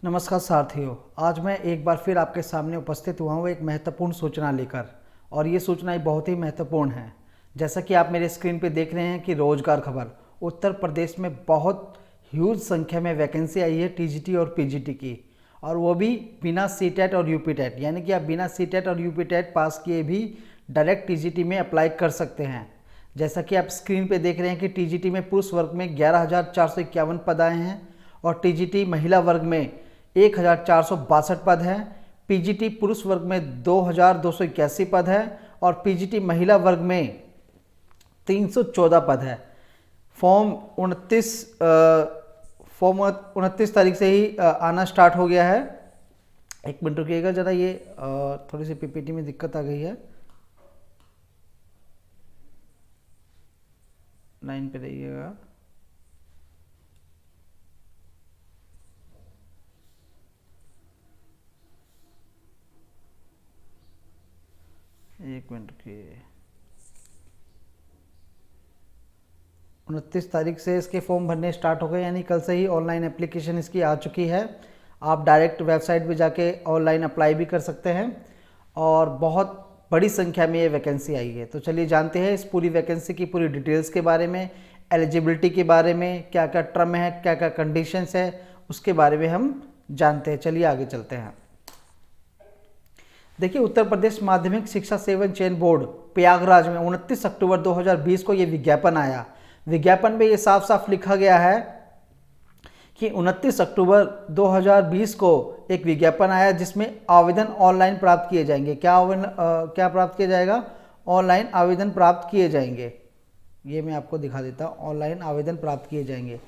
नमस्कार साथियों, आज मैं एक बार फिर आपके सामने उपस्थित हुआ हूँ एक महत्वपूर्ण सूचना लेकर। और ये सूचना बहुत ही महत्वपूर्ण है। जैसा कि आप मेरे स्क्रीन पे देख रहे हैं कि रोजगार खबर, उत्तर प्रदेश में बहुत ह्यूज संख्या में वैकेंसी आई है टीजीटी और पीजीटी की, और वो भी बिना सीटेट और यूपीटेट, यानी कि आप बिना सीटेट और यूपीटेट पास किए भी डायरेक्ट टीजीटी में अप्लाई कर सकते हैं। जैसा कि आप स्क्रीन पे देख रहे हैं कि टीजीटी में पुरुष वर्ग में 11,451 पद आए हैं और टीजीटी महिला वर्ग में 1,462 पद हैं। पीजीटी पुरुष वर्ग में 2,281 पद है और पीजीटी महिला वर्ग में 314 पद है। फॉर्म 29 तारीख से ही आना स्टार्ट हो गया है। एक मिनट रुकिएगा ज़रा, ये थोड़ी सी पीपीटी में दिक्कत आ गई है। लाइन पे रहिएगा। एक मिनट रुकिए। 29 तारीख से इसके फॉर्म भरने स्टार्ट हो गए, यानी कल से ही ऑनलाइन एप्लीकेशन इसकी आ चुकी है। आप डायरेक्ट वेबसाइट पे जाके ऑनलाइन अप्लाई भी कर सकते हैं और बहुत बड़ी संख्या में ये वैकेंसी आई है। तो चलिए जानते हैं इस पूरी वैकेंसी की पूरी डिटेल्स के बारे में, एलिजिबिलिटी के बारे में, क्या क्या टर्म है, क्या क्या कंडीशंस है, उसके बारे में हम जानते हैं। चलिए आगे चलते हैं। देखिए, उत्तर प्रदेश माध्यमिक शिक्षा सेवन चयन बोर्ड प्रयागराज में 29 अक्टूबर 2020 को ये विज्ञापन आया। विज्ञापन में ये साफ साफ लिखा गया है कि 29 अक्टूबर 2020 को एक विज्ञापन आया जिसमें आवेदन ऑनलाइन प्राप्त किए जाएंगे। क्या प्राप्त किया जाएगा? ऑनलाइन आवेदन प्राप्त किए जाएंगे। ये मैं आपको दिखा देता हूँ। ऑनलाइन आवेदन प्राप्त किए जाएंगे।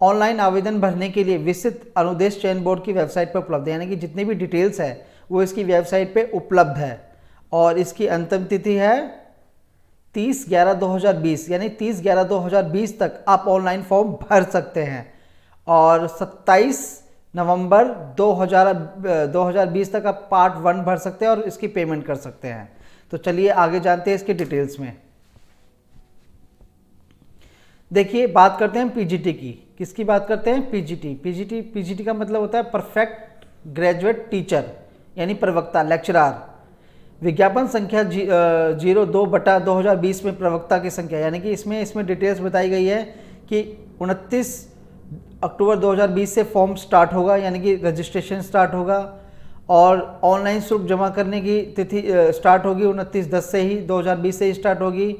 ऑनलाइन आवेदन भरने के लिए विस्तृत अनुदेश चयन बोर्ड की वेबसाइट पर उपलब्ध है, यानी कि जितनी भी डिटेल्स है वो इसकी वेबसाइट पे उपलब्ध है। और इसकी अंतिम तिथि है 30/11/2020, यानी 30/11/2020 तक आप ऑनलाइन फॉर्म भर सकते हैं और 27 नवंबर 2020 तक आप पार्ट 1 भर सकते हैं और इसकी पेमेंट कर सकते हैं। तो चलिए आगे जानते हैं इसके डिटेल्स में। देखिए, बात करते हैं पीजीटी की। किसकी बात करते हैं? पीजीटी का मतलब होता है परफेक्ट ग्रेजुएट टीचर, यानी प्रवक्ता, लेक्चरार। विज्ञापन संख्या 02/2020 में प्रवक्ता की संख्या, यानी कि इसमें डिटेल्स बताई गई है कि 29 अक्टूबर 2020 से फॉर्म स्टार्ट होगा, यानी कि रजिस्ट्रेशन स्टार्ट होगा और ऑनलाइन शुल्क जमा करने की तिथि स्टार्ट होगी 29/10 से ही 2020 से ही स्टार्ट होगी।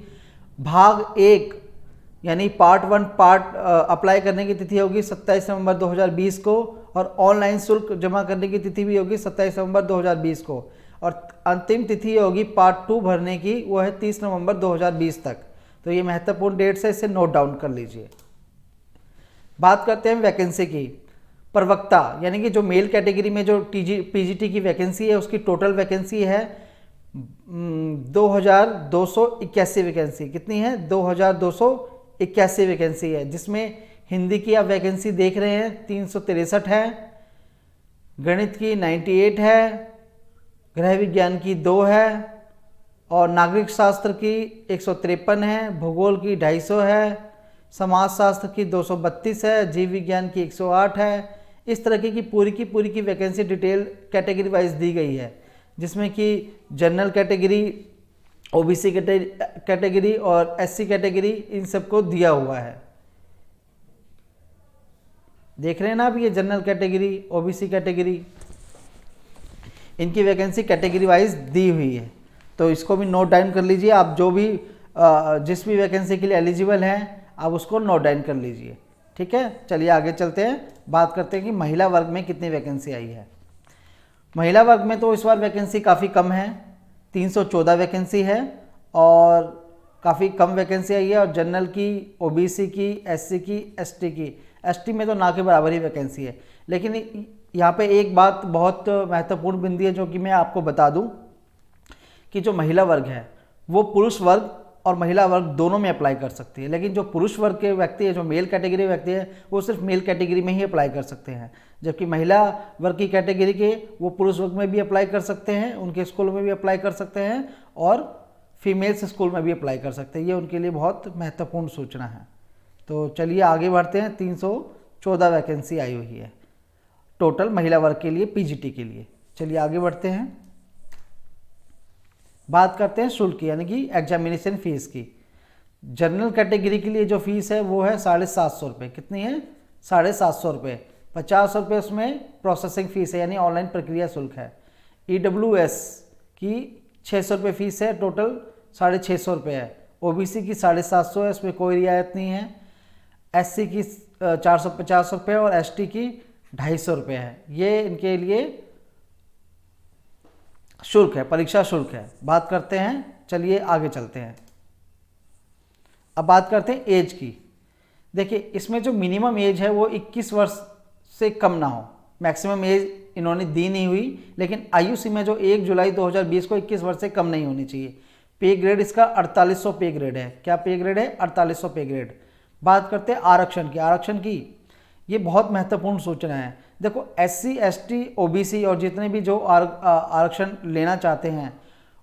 भाग 1 यानी पार्ट 1 अप्लाई करने की तिथि होगी 27 नवंबर 2020 को और ऑनलाइन शुल्क जमा करने की तिथि भी होगी 27 नवंबर 2020 को और अंतिम तिथि होगी पार्ट 2 भरने की, वो है 30 नवंबर 2020 तक। तो ये महत्वपूर्ण डेट्स है, इसे नोट डाउन कर लीजिए। बात करते हैं वैकेंसी की। प्रवक्ता यानी कि जो मेल कैटेगरी में जो पीजीटी की वैकेंसी है उसकी टोटल वैकेंसी है 2281 वैकेंसी। कितनी है? 2281 वैकेंसी है, जिसमें हिंदी की आप वैकेंसी देख रहे हैं 363 है, गणित की 98 है, गृह विज्ञान की 2 है और नागरिक शास्त्र की 153 है, भूगोल की 250 है, समाज शास्त्र की 232 है, जीव विज्ञान की 108 है। इस तरह की पूरी की वैकेंसी डिटेल कैटेगरी वाइज दी गई है, जिसमें कि जनरल कैटेगरी, ओबीसी कैटेगरी और एससी कैटेगरी, इन सबको दिया हुआ है। देख रहे हैं ना आप, ये जनरल कैटेगरी, ओबीसी कैटेगरी, इनकी वैकेंसी कैटेगरी वाइज दी हुई है। तो इसको भी नोट डाउन कर लीजिए। आप जो भी जिस भी वैकेंसी के लिए एलिजिबल हैं आप उसको नोट डाउन कर लीजिए। ठीक है, चलिए आगे चलते हैं। बात करते हैं कि महिला वर्ग में कितनी वैकेंसी आई है। महिला वर्ग में तो इस बार वैकेंसी काफ़ी कम है, 314 वैकेंसी है और काफ़ी कम वैकेंसी आई है। और जनरल की, ओबीसी की, एससी की, एसटी में तो ना के बराबर ही वैकेंसी है। लेकिन यहाँ पे एक बात बहुत महत्वपूर्ण बिंदु है जो कि मैं आपको बता दूं कि जो महिला वर्ग है वो पुरुष वर्ग और महिला वर्ग दोनों में अप्लाई कर सकती है। लेकिन जो पुरुष वर्ग के व्यक्ति है, जो मेल कैटेगरी व्यक्ति है, वो सिर्फ मेल कैटेगरी में ही अप्लाई कर सकते हैं, जबकि महिला वर्ग की कैटेगरी के वो पुरुष वर्ग में भी अप्लाई कर सकते हैं, उनके स्कूल में भी अप्लाई कर सकते हैं और फीमेल्स स्कूल में भी अप्लाई कर सकते हैं। ये उनके लिए बहुत महत्वपूर्ण सूचना है। तो चलिए आगे बढ़ते हैं। 314 वैकेंसी आई हुई है। टोटल महिला वर्ग के लिए पीजीटी के लिए। चलिए आगे बढ़ते हैं, बात करते हैं शुल्क की, यानी कि एग्जामिनेशन फीस की। जनरल कैटेगरी के लिए जो फीस है वो है 750 रुपये। कितनी है? 750 रुपये। 50 रुपये उसमें प्रोसेसिंग फीस है, यानी ऑनलाइन प्रक्रिया शुल्क है। EWS की 600 रुपये फीस है, टोटल 650 रुपये है। OBC की 750 है, उसमें कोई रियायत नहीं है। SC की 450 रुपये और ST की 250 रुपये है। ये इनके लिए शुल्क है, परीक्षा शुल्क है। बात करते हैं, चलिए आगे चलते हैं। अब बात करते हैं एज की। देखिए इसमें जो मिनिमम एज है वो 21 वर्ष से कम ना हो। मैक्सिमम एज इन्होंने दी नहीं हुई, लेकिन आयु सीमा जो 1 जुलाई 2020 को 21 वर्ष से कम नहीं होनी चाहिए। पे ग्रेड इसका 4800 पे ग्रेड है। क्या पे ग्रेड है? 4800 पे ग्रेड। बात करते हैं आरक्षण की। आरक्षण की ये बहुत महत्वपूर्ण सूचना है। देखो SC ST OBC और जितने भी जो आरक्षण लेना चाहते हैं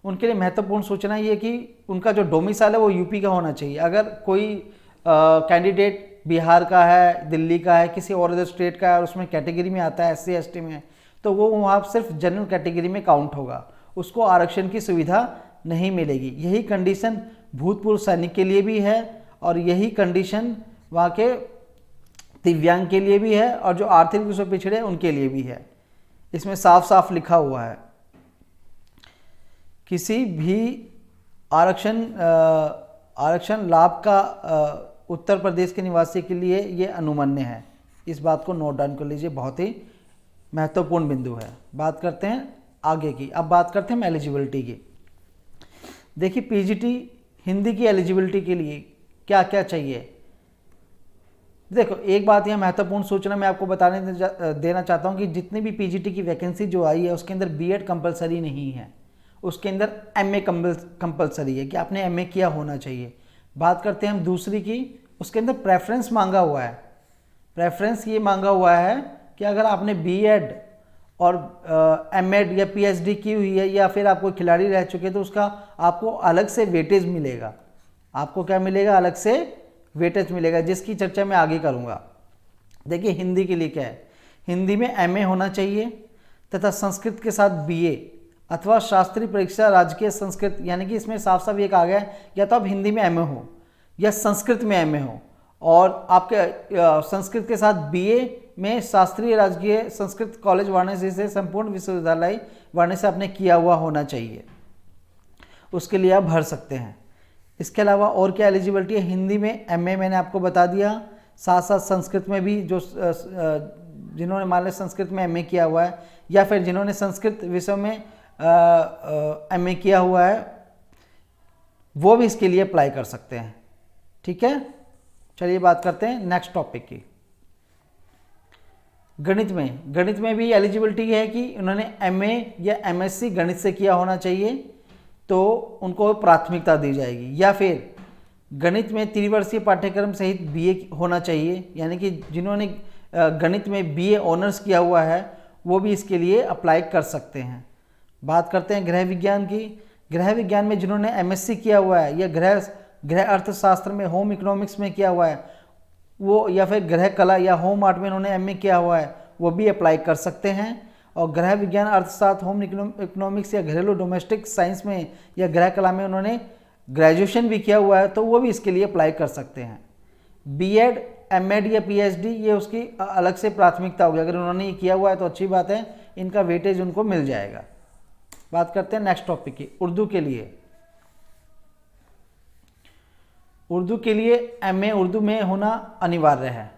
उनके लिए महत्वपूर्ण सूचना ये कि उनका जो डोमिसाइल है वो यूपी का होना चाहिए। अगर कोई कैंडिडेट बिहार का है, दिल्ली का है, किसी और अदर स्टेट का है और उसमें कैटेगरी में आता है SC ST में, तो वो वहाँ सिर्फ जनरल कैटेगरी में काउंट होगा, उसको आरक्षण की सुविधा नहीं मिलेगी। यही कंडीशन भूतपूर्व सैनिक के लिए भी है और यही कंडीशन वहाँ के दिव्यांग के लिए भी है और जो आर्थिक रूप से पिछड़े उनके लिए भी है। इसमें साफ साफ लिखा हुआ है किसी भी आरक्षण लाभ का उत्तर प्रदेश के निवासी के लिए ये अनुमन्य है। इस बात को नोट डाउन कर लीजिए, बहुत ही महत्वपूर्ण बिंदु है। बात करते हैं आगे की। अब बात करते हैं एलिजिबिलिटी की। देखिए पीजीटी हिंदी की एलिजिबिलिटी के लिए क्या क्या चाहिए। देखो एक बात यह महत्वपूर्ण सूचना मैं आपको देना चाहता हूं कि जितनी भी पीजीटी की वैकेंसी जो आई है उसके अंदर बीएड कंपलसरी नहीं है, उसके अंदर एमए कंपलसरी है कि आपने एमए किया होना चाहिए। बात करते हैं हम दूसरी की, उसके अंदर प्रेफरेंस मांगा हुआ है। प्रेफरेंस ये मांगा हुआ है कि अगर आपने बीएड और एमएड या पीएचडी की हुई है या फिर आप कोई खिलाड़ी रह चुके हैं तो उसका आपको अलग से वेटेज मिलेगा। आपको क्या मिलेगा? अलग से वेटेज मिलेगा, जिसकी चर्चा मैं आगे करूंगा। देखिए हिंदी के लिए क्या है, हिंदी में एमए होना चाहिए तथा संस्कृत के साथ बीए अथवा शास्त्रीय परीक्षा राजकीय संस्कृत, यानी कि इसमें साफ साफ एक आ गया या तो आप हिंदी में एमए हो या संस्कृत में एमए हो और आपके संस्कृत के साथ बीए में शास्त्रीय राजकीय संस्कृत कॉलेज वाराणसी से संपूर्ण विश्वविद्यालय वाराणसी आपने किया हुआ होना चाहिए, उसके लिए आप भर सकते हैं। इसके अलावा और क्या एलिजिबिलिटी है? हिंदी में एमए मैंने आपको बता दिया, साथ साथ संस्कृत में भी जो जिन्होंने मान लें संस्कृत में एमए किया हुआ है या फिर जिन्होंने संस्कृत विषय में एमए किया हुआ है वो भी इसके लिए अप्लाई कर सकते हैं। ठीक है, चलिए बात करते हैं नेक्स्ट टॉपिक की। गणित में भी एलिजिबिलिटी है कि उन्होंने एमए या एमएससी गणित से किया होना चाहिए तो उनको प्राथमिकता दी जाएगी, या फिर गणित में त्रिवर्षीय पाठ्यक्रम सहित बीए होना चाहिए, यानी कि जिन्होंने गणित में बीए ऑनर्स किया हुआ है वो भी इसके लिए अप्लाई कर सकते हैं। बात करते हैं गृह विज्ञान की। गृह विज्ञान में जिन्होंने एमएससी किया हुआ है या गृह अर्थशास्त्र में होम इकोनॉमिक्स में किया हुआ है वो, या फिर गृह कला या होम आर्ट में उन्होंने एमए किया हुआ है वो भी अप्लाई कर सकते हैं। और गृह विज्ञान अर्थशास्त्र होम इकोनॉमिक्स या घरेलू डोमेस्टिक साइंस में या गृह कला में उन्होंने ग्रेजुएशन भी किया हुआ है तो वो भी इसके लिए अप्लाई कर सकते हैं। बीएड एमएड या पीएचडी ये उसकी अलग से प्राथमिकता होगी, अगर उन्होंने ये किया हुआ है तो अच्छी बात है, इनका वेटेज उनको मिल जाएगा। बात करते हैं नेक्स्ट टॉपिक की, उर्दू के लिए। उर्दू के लिए एमए उर्दू में होना अनिवार्य है।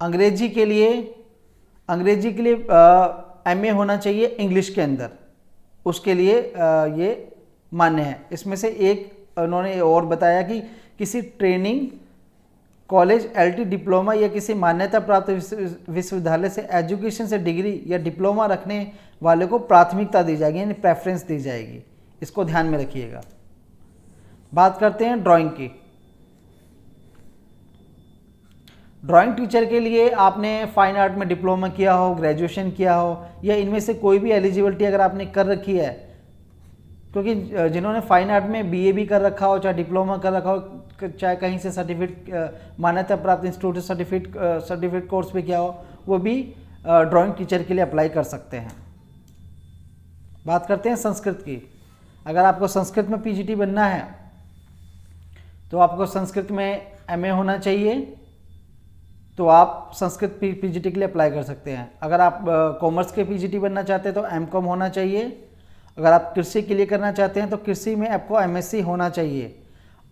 अंग्रेजी के लिए एमए होना चाहिए इंग्लिश के अंदर, उसके लिए ये मान्य है। इसमें से एक उन्होंने और बताया कि किसी ट्रेनिंग कॉलेज एलटी डिप्लोमा या किसी मान्यता प्राप्त विश्वविद्यालय से एजुकेशन से डिग्री या डिप्लोमा रखने वाले को प्राथमिकता दी जाएगी, यानी प्रेफरेंस दी जाएगी। इसको ध्यान में रखिएगा। बात करते हैं ड्राइंग की। ड्राइंग टीचर के लिए आपने फाइन आर्ट में डिप्लोमा किया हो, ग्रेजुएशन किया हो या इनमें से कोई भी एलिजिबिलिटी अगर आपने कर रखी है, क्योंकि जिन्होंने फाइन आर्ट में बीए भी कर रखा हो, चाहे डिप्लोमा कर रखा हो, चाहे कहीं से सर्टिफिकेट मान्यता प्राप्त इंस्टीट्यूट से सर्टिफिकेट कोर्स पे किया हो, वो भी ड्राइंग टीचर के लिए अप्लाई कर सकते हैं। बात करते हैं संस्कृत की। अगर आपको संस्कृत में पीजीटी बनना है तो आपको संस्कृत में एमए होना चाहिए, तो आप संस्कृत पीजीटी के लिए अप्लाई कर सकते हैं। अगर आप कॉमर्स के पीजीटी बनना चाहते हैं तो एमकॉम होना चाहिए। अगर आप कृषि के लिए करना चाहते हैं तो कृषि में आपको एमएससी होना चाहिए,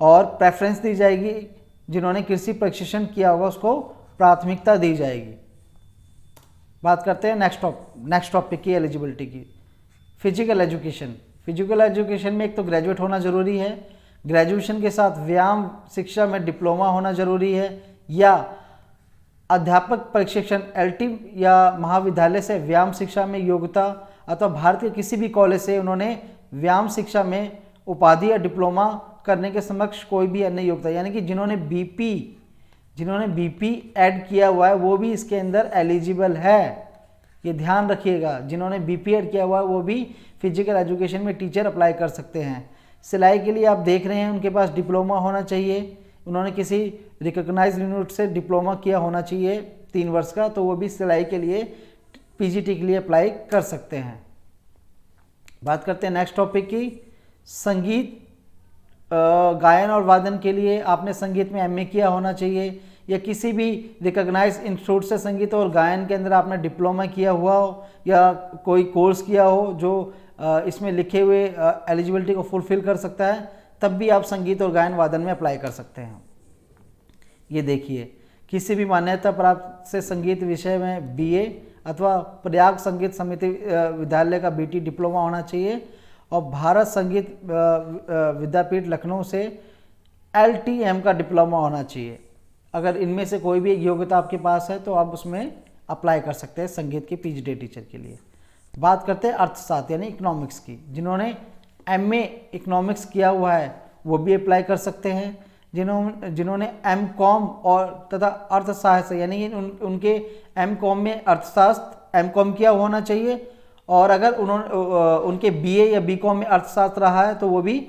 और प्रेफरेंस दी जाएगी जिन्होंने कृषि प्रशिक्षण किया होगा उसको प्राथमिकता दी जाएगी। बात करते हैं नेक्स्ट टॉपिक की, एलिजिबिलिटी की। Physical education. फिजिकल एजुकेशन में एक तो ग्रेजुएट होना ज़रूरी है, ग्रेजुएशन के साथ व्यायाम शिक्षा में डिप्लोमा होना ज़रूरी है, या अध्यापक प्रशिक्षण एलटी या महाविद्यालय से व्यायाम शिक्षा में योग्यता, अथवा भारत के किसी भी कॉलेज से उन्होंने व्यायाम शिक्षा में उपाधि या डिप्लोमा करने के समक्ष कोई भी अन्य योग्यता, यानी कि जिन्होंने बीपी ऐड किया हुआ है वो भी इसके अंदर एलिजिबल है। ये ध्यान रखिएगा, जिन्होंने बीपी ऐड किया हुआ है वो भी फिजिकल एजुकेशन में टीचर अप्लाई कर सकते हैं। सिलाई के लिए आप देख रहे हैं उनके पास डिप्लोमा होना चाहिए, उन्होंने किसी रिकॉग्नाइज्ड यूनिट से डिप्लोमा किया होना चाहिए 3 वर्ष का, तो वो भी सिलाई के लिए पीजीटी के लिए अप्लाई कर सकते हैं। बात करते हैं नेक्स्ट टॉपिक की, संगीत गायन और वादन के लिए आपने संगीत में एमए किया होना चाहिए, या किसी भी रिकॉग्नाइज्ड इंस्टीट्यूट से संगीत और गायन के अंदर आपने डिप्लोमा किया हुआ हो या कोई कोर्स किया हो जो इसमें लिखे हुए एलिजिबिलिटी को फुलफिल कर सकता है, तब भी आप संगीत और गायन वादन में अप्लाई कर सकते हैं। ये देखिए, किसी भी मान्यता प्राप्त से संगीत विषय में बीए अथवा प्रयाग संगीत समिति विद्यालय का बीटी डिप्लोमा होना चाहिए, और भारत संगीत विद्यापीठ लखनऊ से एलटीएम का डिप्लोमा होना चाहिए। अगर इनमें से कोई भी एक योग्यता आपके पास है तो आप उसमें अप्लाई कर सकते हैं संगीत के पीजीटी टीचर के लिए। बात करते हैं अर्थशास्त्र यानी इकोनॉमिक्स की। जिन्होंने एमए इकोनॉमिक्स किया हुआ है वो भी अप्लाई कर सकते हैं। जिन्होंने एमकॉम और तथा अर्थशास्त्र यानी उनके एमकॉम में अर्थशास्त्र एमकॉम किया होना चाहिए, और अगर उनके बीए या बीकॉम में अर्थशास्त्र रहा है तो वो भी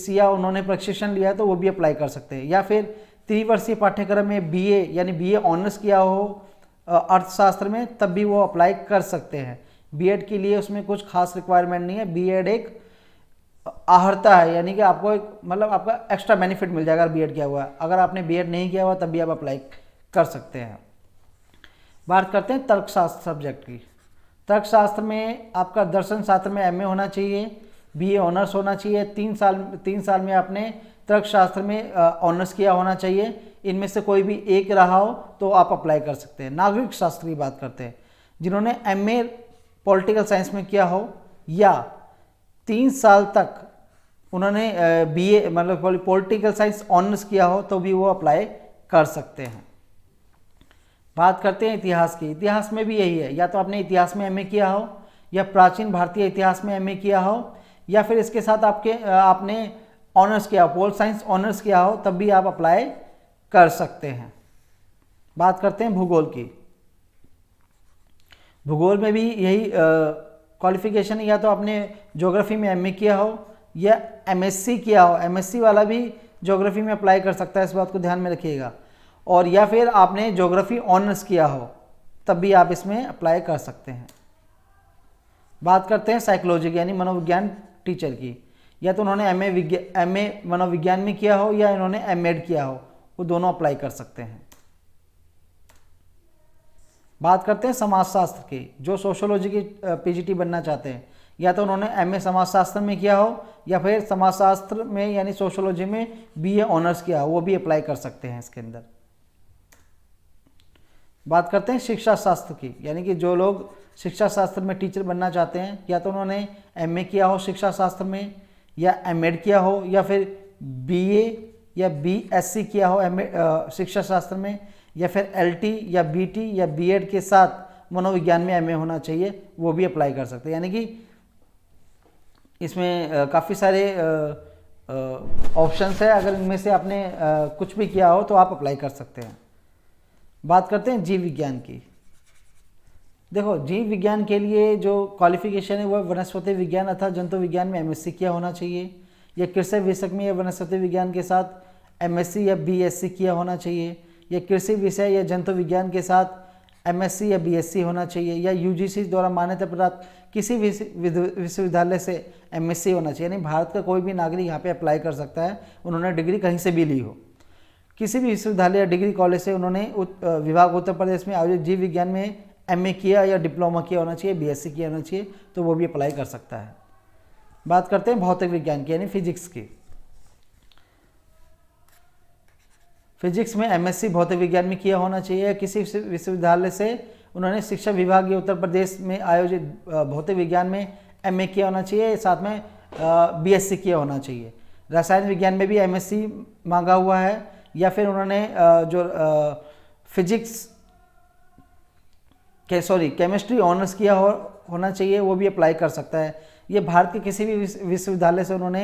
या उन्होंने प्रशिक्षण लिया है तो वो भी अप्लाई कर सकते हैं। या फिर त्रिवर्षीय पाठ्यक्रम में बीए यानी बीए ऑनर्स किया हो अर्थशास्त्र में, तब भी वो अप्लाई कर सकते हैं। बीएड के लिए उसमें कुछ खास रिक्वायरमेंट नहीं है, बीएड एक आहर्ता है, यानी कि आपको एक मतलब आपका एक्स्ट्रा बेनिफिट मिल जाएगा अगर बीएड किया हुआ है। अगर आपने बीएड नहीं किया हुआ तब भी आप अप्लाई कर सकते हैं। बात करते हैं तर्कशास्त्र सब्जेक्ट की। तर्कशास्त्र में आपका दर्शन शास्त्र में एमए होना चाहिए, बीए ऑनर्स होना चाहिए, 3 साल में आपने तर्कशास्त्र में ऑनर्स किया होना चाहिए। इनमें से कोई भी एक रहा हो तो आप अप्लाई कर सकते हैं। नागरिक शास्त्र की बात करते हैं। जिन्होंने एमए पॉलिटिकल साइंस में किया हो या 3 साल तक उन्होंने बीए मतलब पॉलिटिकल साइंस ऑनर्स किया हो तो भी वो अप्लाई कर सकते हैं। बात करते हैं इतिहास की। इतिहास में भी यही है, या तो आपने इतिहास में एमए किया हो या प्राचीन भारतीय इतिहास में एमए किया हो, या फिर इसके साथ आपने ऑनर्स किया हो, पोल साइंस ऑनर्स किया हो, तब भी आप अप्लाई कर सकते हैं। बात करते हैं भूगोल की। भूगोल में भी यही क्वालिफिकेशन, या तो आपने ज्योग्राफी में एमए किया हो या एमएससी किया हो। एमएससी वाला भी ज्योग्राफी में अप्लाई कर सकता है, इस बात को ध्यान में रखिएगा। और या फिर आपने ज्योग्राफी ऑनर्स किया हो तब भी आप इसमें अप्लाई कर सकते हैं। बात करते हैं साइकोलॉजी यानी मनोविज्ञान टीचर की। या तो उन्होंने एमए मनोविज्ञान में किया हो या इन्होंने एमएड किया हो, वो दोनों अप्लाई कर सकते हैं। बात करते हैं समाजशास्त्र की। जो सोशियोलॉजी की पीजीटी बनना चाहते हैं, या तो उन्होंने एमए समाजशास्त्र में किया हो या फिर समाजशास्त्र में यानी सोशियोलॉजी में बीए ऑनर्स किया हो, वो भी अप्लाई कर सकते हैं इसके अंदर। बात करते हैं शिक्षा शास्त्र की, यानी कि जो लोग शिक्षा शास्त्र में टीचर बनना चाहते हैं, या तो उन्होंने एमए किया हो शिक्षा शास्त्र में या एमएड किया हो, या फिर बीए या बीएससी किया हो शिक्षा शास्त्र में, या फिर एलटी या बीटी या बीएड के साथ मनोविज्ञान में एमए होना चाहिए, वो भी अप्लाई कर सकते हैं। यानी कि इसमें काफ़ी सारे ऑप्शंस है, अगर इनमें से आपने कुछ भी किया हो तो आप अप्लाई कर सकते हैं। बात करते हैं जीव विज्ञान की। देखो, जीव विज्ञान के लिए जो क्वालिफिकेशन है वो वनस्पति विज्ञान अथवा जंतु विज्ञान में एमएससी किया होना चाहिए, या कृषि विषय में या वनस्पति विज्ञान के साथ एमएससी या बीएससी किया होना चाहिए, या कृषि विषय या जंतु विज्ञान के साथ एमएससी या बीएससी होना चाहिए, या यूजीसी द्वारा मान्यता प्राप्त किसी विश्वविद्यालय से एमएससी होना चाहिए, यानी भारत का कोई भी नागरिक यहाँ पे अप्लाई कर सकता है, उन्होंने डिग्री कहीं से भी ली हो। किसी भी विश्वविद्यालय या डिग्री कॉलेज से उन्होंने विभाग उत्तर प्रदेश में आयोजित जीव विज्ञान में एमए किया या डिप्लोमा किया होना चाहिए, बीएससी किया होना चाहिए, तो वो भी अप्लाई कर सकता है। बात करते हैं भौतिक विज्ञान की, यानी फिजिक्स की। फिजिक्स में एमएससी भौतिक विज्ञान में किया होना चाहिए। किसी विश्वविद्यालय से उन्होंने शिक्षा विभाग या उत्तर प्रदेश में आयोजित भौतिक विज्ञान में एमए किया होना चाहिए, साथ में बीएससी किया होना चाहिए। रसायन विज्ञान में भी एमएससी मांगा हुआ है, या फिर उन्होंने जो फिजिक्स केमिस्ट्री ऑनर्स किया होना चाहिए, वो भी अप्लाई कर सकता है। ये भारत के किसी भी विश्वविद्यालय से उन्होंने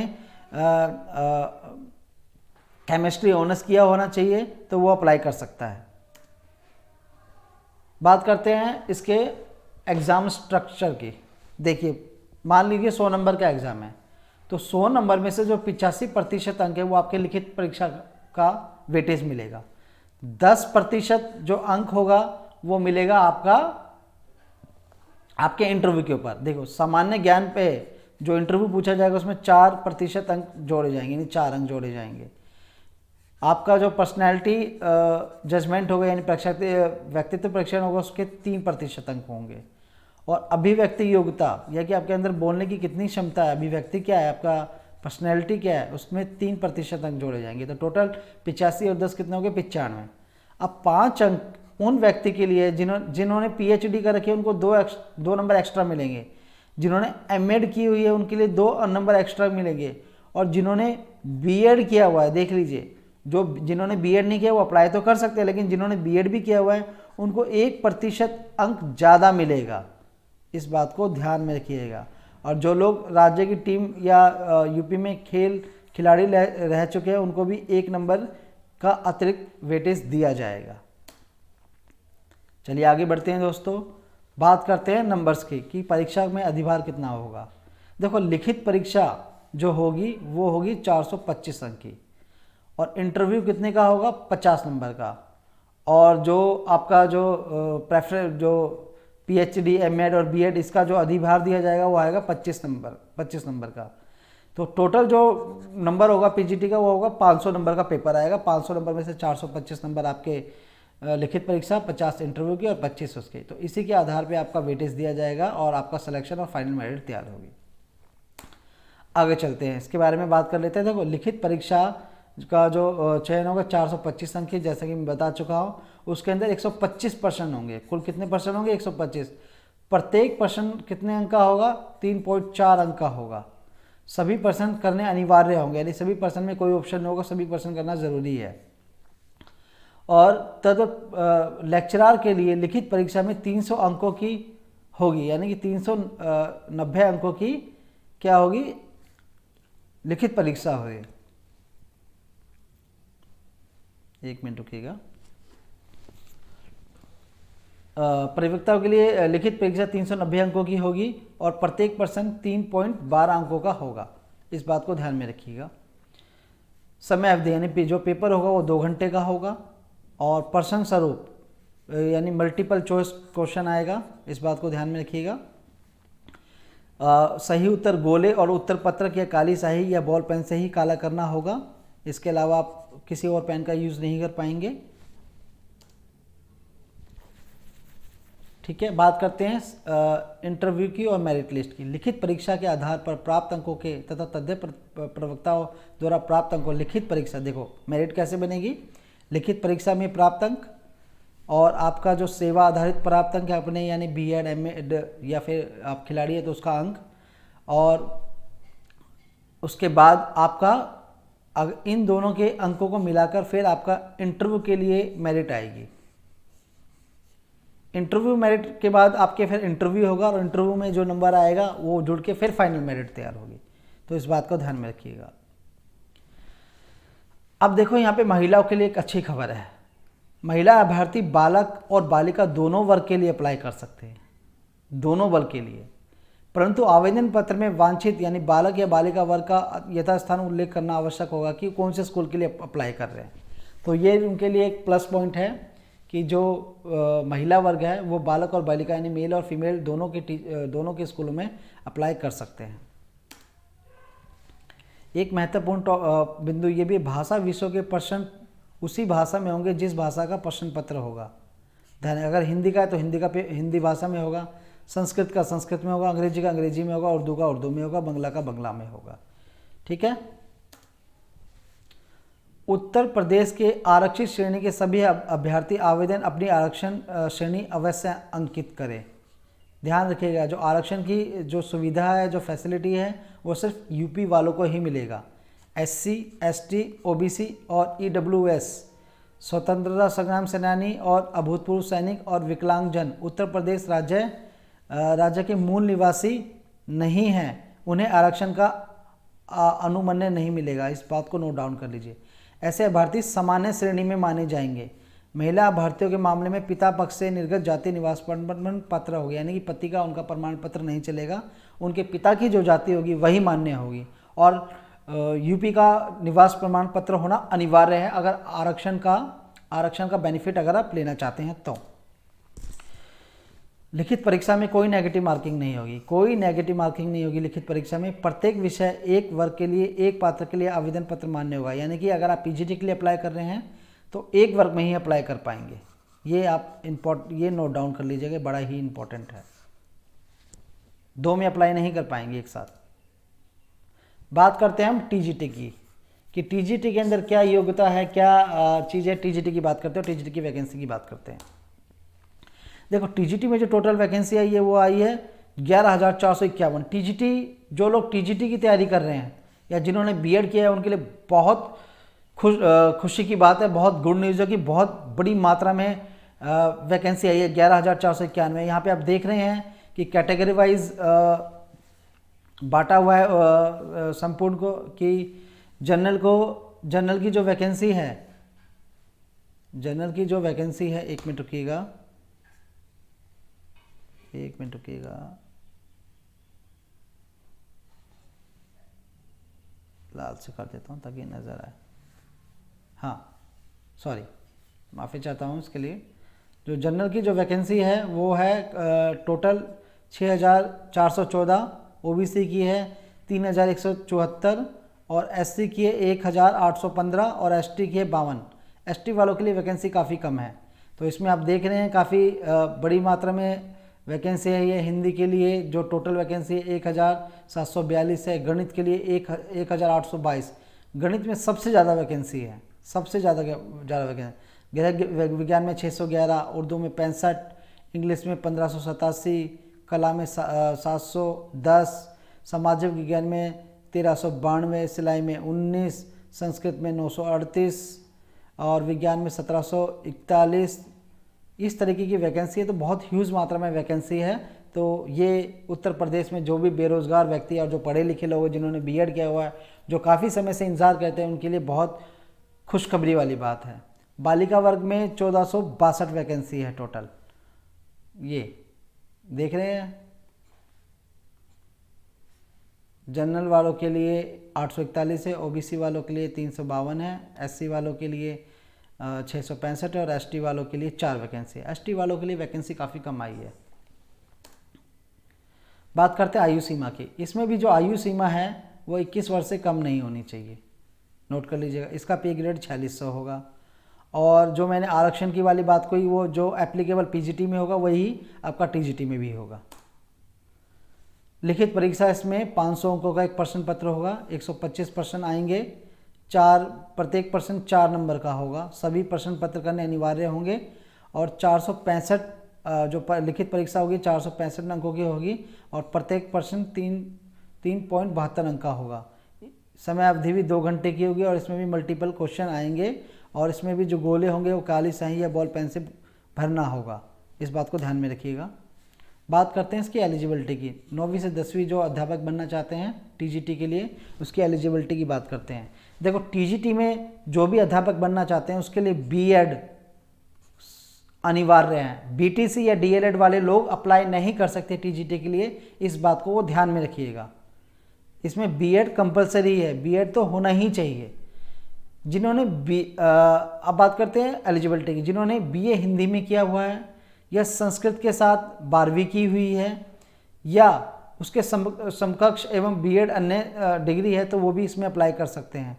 केमिस्ट्री ऑनर्स किया होना चाहिए, तो वो अप्लाई कर सकता है। बात करते हैं इसके एग्ज़ाम स्ट्रक्चर की। देखिए, मान लीजिए 100 नंबर का एग्ज़ाम है, तो 100 नंबर में से जो 85% अंक है वो आपके लिखित परीक्षा का वेटेज मिलेगा। 10% जो अंक होगा वो मिलेगा आपके इंटरव्यू के ऊपर। देखो, सामान्य ज्ञान पे जो इंटरव्यू पूछा जाएगा उसमें 4% अंक जोड़े जाएंगे, यानी 4 अंक जोड़े जाएंगे। आपका जो पर्सनैलिटी जजमेंट होगा, यानी व्यक्तित्व परीक्षण होगा, उसके 3% अंक होंगे। और अभिव्यक्ति योग्यता, या कि आपके अंदर बोलने की कितनी क्षमता है, अभिव्यक्ति क्या है, आपका पर्सनैलिटी क्या है, उसमें 3% अंक जोड़े जाएंगे। तो टोटल 85 और 10 कितने हो गए, 95। अब 5 अंक उन व्यक्ति के लिए जिन्होंने पीएचडी कर रखी है, उनको 2 नंबर एक्स्ट्रा मिलेंगे। जिन्होंने एमएड की हुई है उनके लिए 2 नंबर एक्स्ट्रा मिलेंगे। और जिन्होंने बीएड किया हुआ है, देख लीजिए, जिन्होंने बीएड नहीं किया वो अप्लाई तो कर सकते हैं, लेकिन जिन्होंने बीएड भी किया हुआ है उनको 1% अंक ज़्यादा मिलेगा। इस बात को ध्यान में रखिएगा। और जो लोग राज्य की टीम या यूपी में खिलाड़ी रह चुके हैं, उनको भी 1 नंबर का अतिरिक्त वेटेज दिया जाएगा। चलिए आगे बढ़ते हैं दोस्तों। बात करते हैं नंबर्स की, कि परीक्षा में अधिभार कितना होगा। देखो, लिखित परीक्षा जो होगी वो होगी 425 अंक की, और इंटरव्यू कितने का होगा, 50 नंबर का। और जो आपका जो पीएचडी, एमएड और बीएड, इसका जो अधिभार दिया जाएगा वो आएगा 25 नंबर का। तो टोटल जो नंबर होगा पीजीटी का वो होगा 500 नंबर का पेपर आएगा। 500 नंबर में से 425 नंबर आपके लिखित परीक्षा, 50 इंटरव्यू की और 25 उसके। तो इसी के आधार पे आपका वेटेज दिया जाएगा और आपका सिलेक्शन और फाइनल मेरिट तैयार होगी। आगे चलते हैं, इसके बारे में बात कर लेते हैं। देखो, लिखित परीक्षा का जो चयन होगा 425 अंक की, जैसा कि मैं बता चुका हूँ। उसके अंदर 125 प्रश्न होंगे। कुल कितने प्रश्न होंगे, 125। प्रत्येक प्रश्न कितने अंक का होगा, 3.4 अंक का होगा। सभी प्रश्न करने अनिवार्य होंगे, यानी सभी प्रश्न में कोई ऑप्शन नहीं होगा, सभी प्रश्न करना जरूरी है। और तद लेक्चरार के लिए लिखित परीक्षा में 300 अंकों की होगी, यानी कि 390 अंकों की क्या होगी, लिखित परीक्षा होगी। 1 मिनट रुकिएगा। प्रवक्ताओं के लिए लिखित परीक्षा 390 अंकों की होगी और प्रत्येक प्रश्न 3.12 अंकों का होगा। इस बात को ध्यान में रखिएगा। समय अवधि, यानी जो पेपर होगा वो 2 घंटे का होगा। और प्रश्न स्वरूप, यानी मल्टीपल चॉइस क्वेश्चन आएगा, इस बात को ध्यान में रखिएगा। सही उत्तर गोले और उत्तर पत्रक या काली स्याही या बॉल पेन से ही काला करना होगा। इसके अलावा आप किसी और पेन का यूज़ नहीं कर पाएंगे। ठीक है, बात करते हैं इंटरव्यू की और मेरिट लिस्ट की। लिखित परीक्षा के आधार पर प्राप्त अंकों के तथा तथ्य प्रवक्ताओं द्वारा प्राप्त अंकों, लिखित परीक्षा, देखो मेरिट कैसे बनेगी, लिखित परीक्षा में प्राप्त अंक और आपका जो सेवा आधारित प्राप्त अंक है अपने, यानी बीएड, एमएड या फिर आप खिलाड़ी है तो उसका अंक, और उसके बाद आपका इन दोनों के अंकों को मिलाकर फिर आपका इंटरव्यू के लिए मेरिट आएगी। इंटरव्यू मेरिट के बाद आपके फिर इंटरव्यू होगा और इंटरव्यू में जो नंबर आएगा वो जुड़ के फिर फाइनल मेरिट तैयार होगी। तो इस बात को ध्यान में रखिएगा। अब देखो, यहाँ पे महिलाओं के लिए एक अच्छी खबर है। महिला अभ्यर्थी बालक और बालिका दोनों वर्ग के लिए अप्लाई कर सकते हैं, दोनों वर्ग के लिए, परंतु आवेदन पत्र में वांछित यानी बालक या बालिका वर्ग का यथास्थान उल्लेख करना आवश्यक होगा कि कौन से स्कूल के लिए अप्लाई कर रहे हैं। तो ये उनके लिए एक प्लस पॉइंट है कि जो महिला वर्ग है वो बालक और बालिका यानी मेल और फीमेल दोनों के स्कूलों में अप्लाई कर सकते हैं। एक महत्वपूर्ण बिंदु ये भी, भाषा विषयों के प्रश्न उसी भाषा में होंगे जिस भाषा का प्रश्न पत्र होगा। ध्यान, अगर हिंदी का है तो हिंदी भाषा में होगा, संस्कृत का संस्कृत में होगा, अंग्रेजी का अंग्रेजी में होगा, उर्दू का उर्दू में होगा, बंगला का बंगला में होगा। ठीक है। उत्तर प्रदेश के आरक्षित श्रेणी के सभी अभ्यर्थी आवेदन अपनी आरक्षण श्रेणी अवश्य अंकित करें। ध्यान रखिएगा, जो आरक्षण की जो सुविधा है, जो फैसिलिटी है, वो सिर्फ यूपी वालों को ही मिलेगा। SC, ST, OBC और EWS, स्वतंत्रता संग्राम सेनानी और अभूतपूर्व सैनिक और विकलांगजन उत्तर प्रदेश राज्य के मूल निवासी नहीं हैं, उन्हें आरक्षण का अनुमन्य नहीं मिलेगा। इस बात को नोट डाउन कर लीजिए। ऐसे अभ्यर्थी सामान्य श्रेणी में माने जाएंगे। महिला अभ्यर्थियों के मामले में पिता पक्ष से निर्गत जाति निवास प्रमाण पत्र होगा, यानी कि पति का उनका प्रमाण पत्र नहीं चलेगा, उनके पिता की जो जाति होगी वही मान्य होगी। और यूपी का निवास प्रमाण पत्र होना अनिवार्य है अगर आरक्षण का बेनिफिट अगर आप लेना चाहते हैं तो। लिखित परीक्षा में कोई नेगेटिव मार्किंग नहीं होगी, लिखित परीक्षा में प्रत्येक विषय एक वर्ग के लिए, एक पात्र के लिए आवेदन पत्र मान्य होगा। यानी कि अगर आप PGT के लिए अप्लाई कर रहे हैं तो एक वर्ग में ही अप्लाई कर पाएंगे। ये आप ये नोट डाउन कर लीजिएगा, बड़ा ही इंपॉर्टेंट है। दो में अप्लाई नहीं कर पाएंगे एक साथ। बात करते हैं हम TGT की, कि TGT के अंदर क्या योग्यता है, क्या चीज़ है। TGT की बात करते हैं, TGT की वैकेंसी की बात करते हैं। देखो, TGT में जो टोटल वैकेंसी आई है वो आई है 11,451। TGT, जो लोग TGT की तैयारी कर रहे हैं या जिन्होंने BEd किया है उनके लिए बहुत खुशी की बात है, बहुत गुड न्यूज़ है कि बहुत बड़ी मात्रा में वैकेंसी आई है 11,491। यहाँ पे आप देख रहे हैं कि कैटेगरी वाइज बांटा हुआ है संपूर्ण को, कि जनरल की जो वैकेंसी है, एक मिनट रुकिएगा, लाल से कर देता हूँ ताकि नज़र आए। हाँ, सॉरी, माफ़ी चाहता हूँ इसके लिए। जो जनरल की जो वैकेंसी है वो है टोटल 6,414, OBC की है 3,174 और SC की है 1,815 और ST की है 52। ST वालों के लिए वैकेंसी काफ़ी कम है। तो इसमें आप देख रहे हैं काफ़ी बड़ी मात्रा में वैकेंसी है। ये हिंदी के लिए जो टोटल वैकेंसी है 1,742 है, गणित के लिए 1,822। गणित में सबसे ज़्यादा वैकेंसी है, सबसे ज़्यादा वैकेंसी। गृह विज्ञान में 611, उर्दू में 65, इंग्लिश में 1587, कला में 710, सामाजिक विज्ञान में 1392, सिलाई में 19, संस्कृत में 938 और विज्ञान में 1741। इस तरीके की वैकेंसी है, तो बहुत ह्यूज मात्रा में वैकेंसी है। तो ये उत्तर प्रदेश में जो भी बेरोज़गार व्यक्ति और जो पढ़े लिखे लोग हैं जिन्होंने BEd किया हुआ है, जो काफ़ी समय से इंतज़ार करते हैं, उनके लिए बहुत खुशखबरी वाली बात है। बालिका वर्ग में 1462 वैकेंसी है टोटल, ये देख रहे हैं। जनरल वालों के लिए 841 है, OBC वालों के लिए 352 है, SC वालों के लिए 665 है और ST वालों के लिए 4 वैकेंसी है। ST वालों के लिए वैकेंसी काफ़ी कम आई है। बात करते हैं आयु सीमा की। इसमें भी जो आयु सीमा है वो 21 वर्ष से कम नहीं होनी चाहिए, नोट कर लीजिएगा। इसका पे ग्रेड 4600 होगा। और जो मैंने आरक्षण की वाली बात कही, वो जो एप्लीकेबल PGT में होगा वही आपका TGT में भी होगा। लिखित परीक्षा इसमें 500 अंकों का एक प्रश्न पत्र होगा, 125 प्रश्न आएंगे, प्रत्येक प्रश्न 4 नंबर का होगा। सभी प्रश्न पत्र करने अनिवार्य होंगे और 465 जो लिखित परीक्षा होगी 465 अंकों की होगी और प्रत्येक प्रश्न 3.72 अंक का होगा। समय अवधि भी 2 घंटे की होगी और इसमें भी मल्टीपल क्वेश्चन आएंगे और इसमें भी जो गोले होंगे वो काली स्याही या बॉल पेन से भरना होगा। इस बात को ध्यान में रखिएगा। बात करते हैं इसकी एलिजिबिलिटी की। 9वीं से 10वीं जो अध्यापक बनना चाहते हैं TGT के लिए, उसकी एलिजिबिलिटी की बात करते हैं। देखो, TGT में जो भी अध्यापक बनना चाहते हैं उसके लिए BEd अनिवार्य है। BTC या DLED वाले लोग अप्लाई नहीं कर सकते TGT के लिए, इस बात को वो ध्यान में रखिएगा। इसमें BEd कंपलसरी है, BEd तो होना ही चाहिए। जिन्होंने अब बात करते हैं एलिजिबिलिटी की, जिन्होंने बीए हिंदी में किया हुआ है या संस्कृत के साथ 12वीं की हुई है या उसके समकक्ष एवं बीएड अन्य डिग्री है, तो वो भी इसमें अप्लाई कर सकते हैं।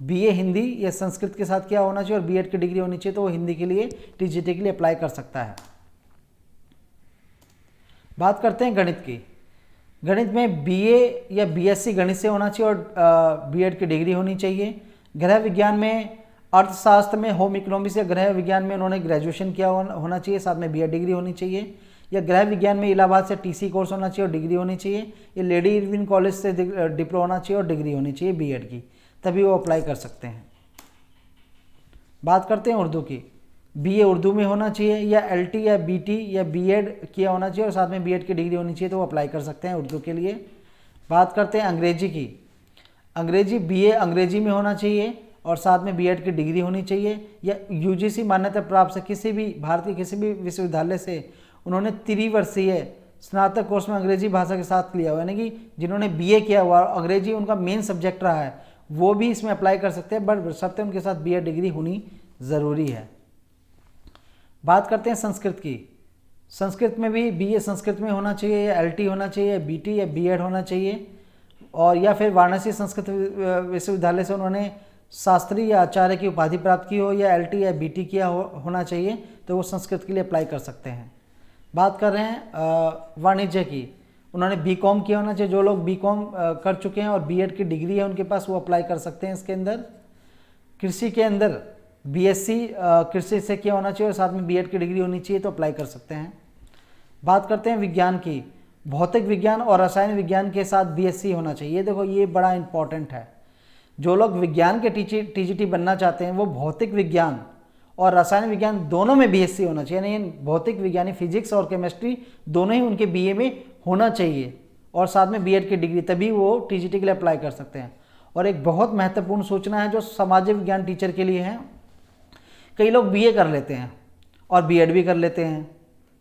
बीए हिंदी या संस्कृत के साथ क्या होना चाहिए और बीएड की डिग्री होनी चाहिए, तो वो हिंदी के लिए टीजीटी के लिए अप्लाई कर सकता है। बात करते हैं गणित की। गणित में बीए या बीएससी गणित से होना चाहिए और बीएड की डिग्री होनी चाहिए। गृह विज्ञान में, अर्थशास्त्र में, होम इकोनॉमिक्स या गृह विज्ञान में उन्होंने ग्रेजुएशन किया होना चाहिए, साथ में बीएड डिग्री होनी चाहिए। या गृह विज्ञान में इलाहाबाद से टीसी कोर्स होना चाहिए और डिग्री होनी चाहिए। या लेडी इरविन कॉलेज से डिप्लोमा होना चाहिए और डिग्री होनी चाहिए बीएड की, तभी वो अप्लाई कर सकते हैं। बात करते हैं उर्दू की। बीए उर्दू में होना चाहिए या एलटी या बीटी या बीएड किया होना चाहिए और साथ में बीएड की डिग्री होनी चाहिए, तो वो अप्लाई कर सकते हैं उर्दू के लिए। बात करते हैं अंग्रेजी की। अंग्रेजी बीए अंग्रेजी में होना चाहिए और साथ में बीएड की डिग्री होनी चाहिए या यूजीसी मान्यता प्राप्त से किसी भी भारत के किसी भी विश्वविद्यालय से उन्होंने त्रिवर्षीय स्नातक कोर्स में अंग्रेजी भाषा के साथ लिया हुआ, यानी कि जिन्होंने बीए किया हुआ और अंग्रेजी उनका मेन सब्जेक्ट रहा है, वो भी इसमें अप्लाई कर सकते हैं, बट शर्त उनके साथ बीएड डिग्री होनी ज़रूरी है। बात करते हैं संस्कृत की। संस्कृत में भी बीए संस्कृत में होना चाहिए या एलटी होना चाहिए या बीटी या बीएड होना चाहिए, और या फिर वाराणसी संस्कृत विश्वविद्यालय से उन्होंने शास्त्री या आचार्य की उपाधि प्राप्त की हो या एलटी या बीटी किया होना चाहिए, तो वो संस्कृत के लिए अप्लाई कर सकते हैं। बात कर रहे हैं वाणिज्य की। उन्होंने बीकॉम किया होना चाहिए, जो लोग बीकॉम कर चुके हैं और बीएड की डिग्री है उनके पास, वो अप्लाई कर सकते हैं इसके अंदर। कृषि के अंदर बीएससी कृषि से किया होना चाहिए और साथ में बीएड की डिग्री होनी चाहिए, तो अप्लाई कर सकते हैं। बात करते हैं विज्ञान की। भौतिक विज्ञान और रसायन विज्ञान के साथ बीएससी होना चाहिए। ये देखो, ये बड़ा इंपॉर्टेंट है। जो लोग विज्ञान के टीजीटी बनना चाहते हैं, वो भौतिक विज्ञान और रसायन विज्ञान दोनों में बीएससी होना चाहिए, यानी भौतिक विज्ञानी फिजिक्स और केमिस्ट्री दोनों ही उनके बीए में होना चाहिए और साथ में बीएड की डिग्री, तभी वो टीजीटी के लिए अप्लाई कर सकते हैं। और एक बहुत महत्वपूर्ण सूचना है जो सामाजिक विज्ञान टीचर के लिए है। कई लोग बीए कर लेते हैं और बीएड भी कर लेते हैं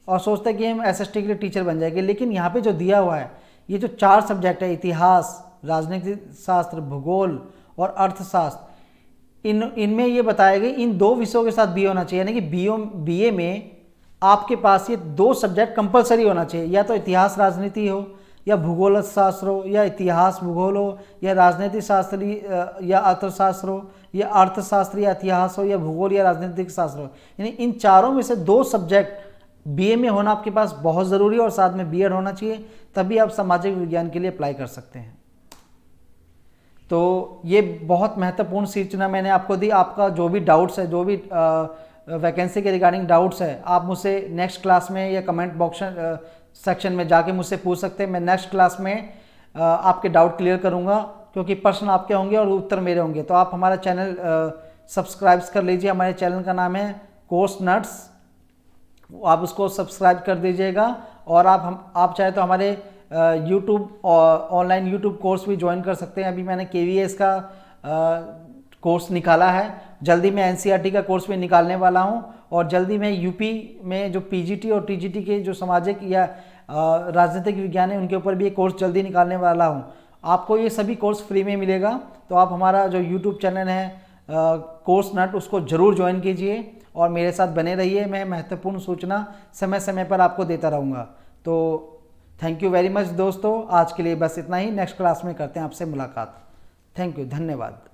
और सोचते हैं कि हम एसएसटी के लिए टीचर बन जाएंगे, लेकिन यहाँ पे जो दिया हुआ है, ये जो 4 सब्जेक्ट है, इतिहास, राजनीतिक शास्त्र, भूगोल और अर्थशास्त्र, इनमें ये बताया गया इन 2 विषयों के साथ बीए होना चाहिए, यानी कि बीए में आपके पास ये 2 सब्जेक्ट कंपलसरी होना चाहिए, या तो इतिहास राजनीति हो या भूगोल शास्त्र हो या इतिहास भूगोल हो या राजनीतिक शास्त्र या अर्थशास्त्र हो या अर्थशास्त्र या इतिहास हो या भूगोल या राजनीतिक शास्त्र हो, यानी इन चारों में से 2 सब्जेक्ट बीए में होना आपके पास बहुत ज़रूरी है और साथ में बीएड होना चाहिए, तभी आप सामाजिक विज्ञान के लिए अप्लाई कर सकते हैं। तो ये बहुत महत्वपूर्ण सूचना मैंने आपको दी। आपका जो भी डाउट्स है, जो भी वैकेंसी के रिगार्डिंग डाउट्स है, आप मुझसे नेक्स्ट क्लास में या कमेंट बॉक्स सेक्शन में जाके मुझसे पूछ सकते हैं। मैं नेक्स्ट क्लास में आपके डाउट क्लियर करूंगा, क्योंकि प्रश्न आपके होंगे और उत्तर मेरे होंगे। तो आप हमारा चैनल सब्सक्राइब कर लीजिए। हमारे चैनल का नाम है कोर्स नट्स, आप उसको सब्सक्राइब कर दीजिएगा। और आप चाहे तो हमारे यूट्यूब ऑनलाइन यूट्यूब कोर्स भी ज्वाइन कर सकते हैं। अभी मैंने KVS का कोर्स निकाला है, जल्दी मैं NCERT का कोर्स भी निकालने वाला हूं, और जल्दी मैं यूपी में जो PGT और TGT के जो सामाजिक या राजनीतिक विज्ञान है, उनके ऊपर भी एक कोर्स जल्दी निकालने वाला हूं। आपको ये सभी कोर्स फ्री में मिलेगा, तो आप हमारा जो यूट्यूब चैनल है कोर्स नट, उसको ज़रूर ज्वाइन कीजिए और मेरे साथ बने रहिए। मैं महत्वपूर्ण सूचना समय समय पर आपको देता रहूँगा। तो थैंक यू वेरी मच दोस्तों, आज के लिए बस इतना ही। नेक्स्ट क्लास में करते हैं आपसे मुलाकात। थैंक यू, धन्यवाद।